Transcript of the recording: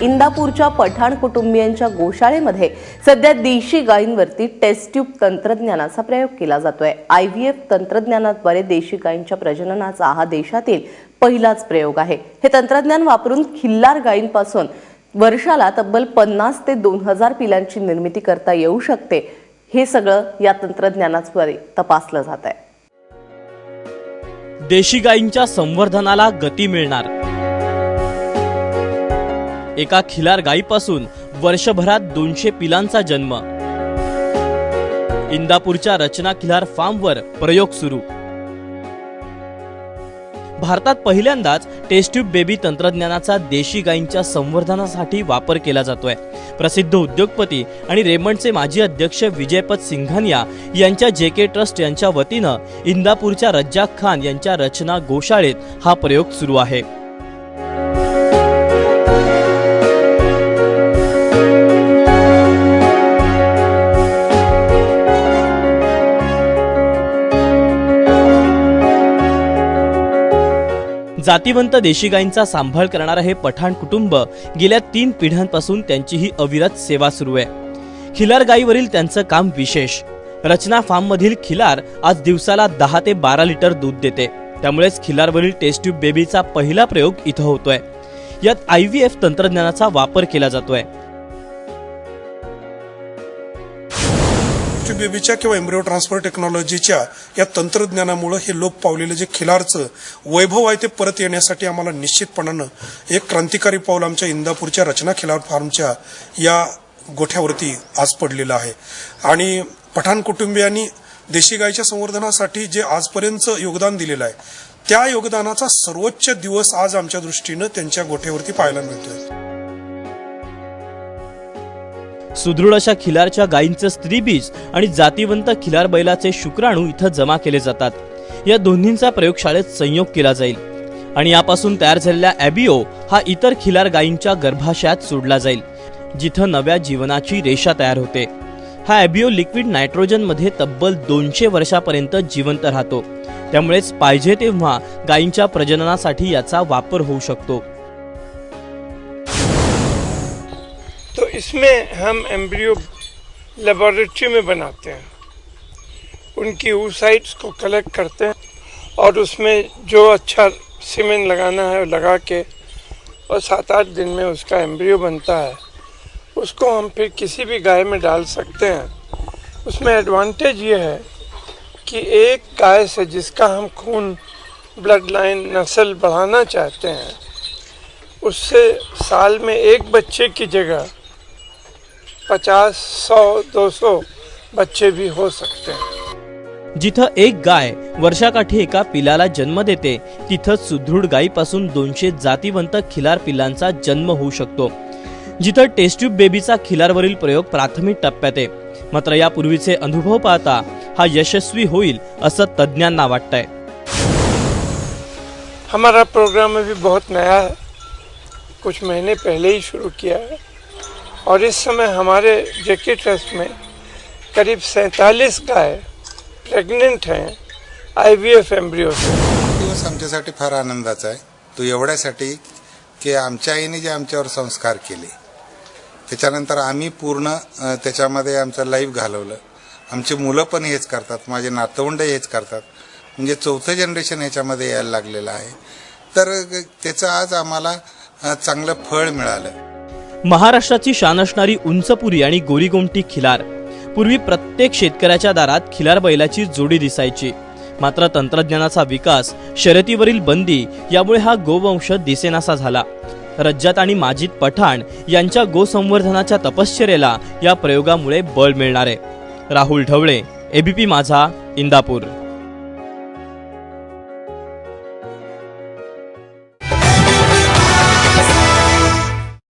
इंदापूरच्या पठाण कुटुंबियांच्या गोशाळेमध्ये सध्या देशी गायींवरती टेस्ट ट्यूब तंत्रज्ञानाचा प्रयोग केला जातोय। IVF तंत्रज्ञानाद्वारे देशी गायींच्या प्रजननाचा हा देशातील पहिलाच प्रयोग आहे। हे तंत्रज्ञान वापरून खिल्लार गायींपासून वर्षाला तब्बल 50 ते 2000 पिलांची निर्मिती करता येऊ शकते। हे सगळं या तंत्रज्ञानाद्वारे तपासलं जात आहे। देशी गायींच्या संवर्धनाला गती मिळणार। एका खिलार गायीपासून वर्षभरात 200 पिलांचा जन्म। इंदापूरच्या रचना खिलार फार्मवर प्रयोग सुरू। भारतात पहिल्यांदाच टेस्ट ट्यूब बेबी तंत्रज्ञानाचा देशी गायींच्या संवर्धनासाठी वापर केला जातोय। प्रसिद्ध उद्योगपती आणि रेमंडचे माजी अध्यक्ष विजयपत सिंघानिया यांच्या JK ट्रस्ट यांच्या वतीनं इंदापूरच्या रज्जाक खान यांच्या रचना गोशाळेत हा प्रयोग सुरू आहे। जातीवंत देशी गायींचा सांभाळ करणारे हे पठाण कुटुंब गेल्या 3 पिढ्यांपासून त्यांची ही अविरत सेवा सुरू आहे। खिलार गायीवरील त्यांचं काम विशेष। रचना फार्म मधील खिलार आज दिवसाला 10 ते 12 लिटर दूध देते। त्यामुळेच खिलारवरील टेस्ट ट्यूब बेबीचा पहिला प्रयोग इथं होतोय। यात IVF तंत्रज्ञानाचा वापर केला जातोय। बेबीच्या किंवा एम्ब्रिओ ट्रान्सफर टेक्नॉलॉजीच्या या तंत्रज्ञानामुळे हे लोप पावलेले जे खिलारचं वैभव आहे ते परत येण्यासाठी आम्हाला निश्चितपणानं एक क्रांतिकारी पाऊल आमच्या इंदापूरच्या रचना खिलार फार्मच्या या गोठ्यावरती आज पडलेलं आहे। आणि पठाण कुटुंबियांनी देशी गायीच्या संवर्धनासाठी जे आजपर्यंत योगदान दिलेलं आहे त्या योगदानाचा सर्वोच्च दिवस आज आमच्या दृष्टीनं त्यांच्या गोठ्यावरती पाहायला मिळतोय। सुदृढ अशा खिलारच्या गायींचं स्त्रीबीज आणि जातीवंत खिलार बैलाचे शुक्राणू इथं जमा केले जातात। या दोन्हींचा प्रयोगशाळेत संयोग केला जाईल आणि यापासून तयार झालेला ॲबिओ हा इतर खिलार गायींच्या गर्भाशयात सोडला जाईल, जिथं नव्या जीवनाची रेषा तयार होते। हा ॲबिओ लिक्विड नायट्रोजन मध्ये तब्बल 200 वर्षापर्यंत जिवंत राहतो। त्यामुळेच पाहिजे तेव्हा गायींच्या प्रजननासाठी याचा वापर होऊ शकतो। तो इसमें हम एम्ब्रियो लेबोरेटरी में बनाते हैं, उनकी oocytes को कलेक्ट करते हैं और उसमें जो अच्छा सीमेन लगाना है वो लगा के और 7-8 दिन में उसका एम्ब्रियो बनता है। उसको हम फिर किसी भी गाय में डाल सकते हैं। उसमें एडवांटेज ये है कि एक गाय से जिसका हम खून ब्लड लाइन नस्ल बढ़ाना चाहते हैं उससे साल में एक बच्चे की जगह 50, 100, 200 बच्चे भी हो सकते हैं। जिथं एक गाय वर्षाकाठी एका पिलाला जन्म देते तिथं सुदृढ गायीपासून 200 जातीवंत खिलार पिलांचा जन्म होऊ शकतो। जिथं टेस्ट ट्यूब बेबीचा खिलारवरील प्रयोग प्राथमिक टप्प्यात आहे, मात्र यापूर्वीचे अनुभव पाहता हा यशस्वी होईल असं तज्ञांना वाटतंय। हमारा प्रोग्राम अभी बहुत नया है, कुछ महीने पहले ही शुरू किया है और इस समय हमारे JK ट्रस्ट में करीब 47 गाय प्रेग्नेंट हैं IVF एम्ब्रियो से। दिवस आमच्यासाठी फार आनंदाचा आहे। तो एवढ्यासाठी की आमच्या आईने जे आमच्यावर संस्कार केले त्याच्यानंतर आम्ही पूर्ण त्याच्यामध्ये आमचं लाईफ घालवलं। आमची मुलं पण हेच करतात, माझे नातवंड हेच करतात, म्हणजे 4थं जनरेशन ह्याच्यामध्ये यायला लागलेलं आहे। तर त्याचं आज आम्हाला चांगलं फळ मिळालं। महाराष्ट्राची शान असणारी उंचपुरी आणि गोरीगोमटी खिलार पूर्वी प्रत्येक शेतकऱ्याच्या दारात खिलार बैलाची जोडी दिसायची, मात्र तंत्रज्ञानाचा विकास, शर्यतीवरील बंदी यामुळे हा गोवंश दिसेनासा झाला। रज्जात आणि माजिद पठाण यांच्या गोसंवर्धनाच्या तपश्चर्येला या प्रयोगामुळे बळ मिळणार आहे। राहुल ढवळे, ABP माझा, इंदापूर।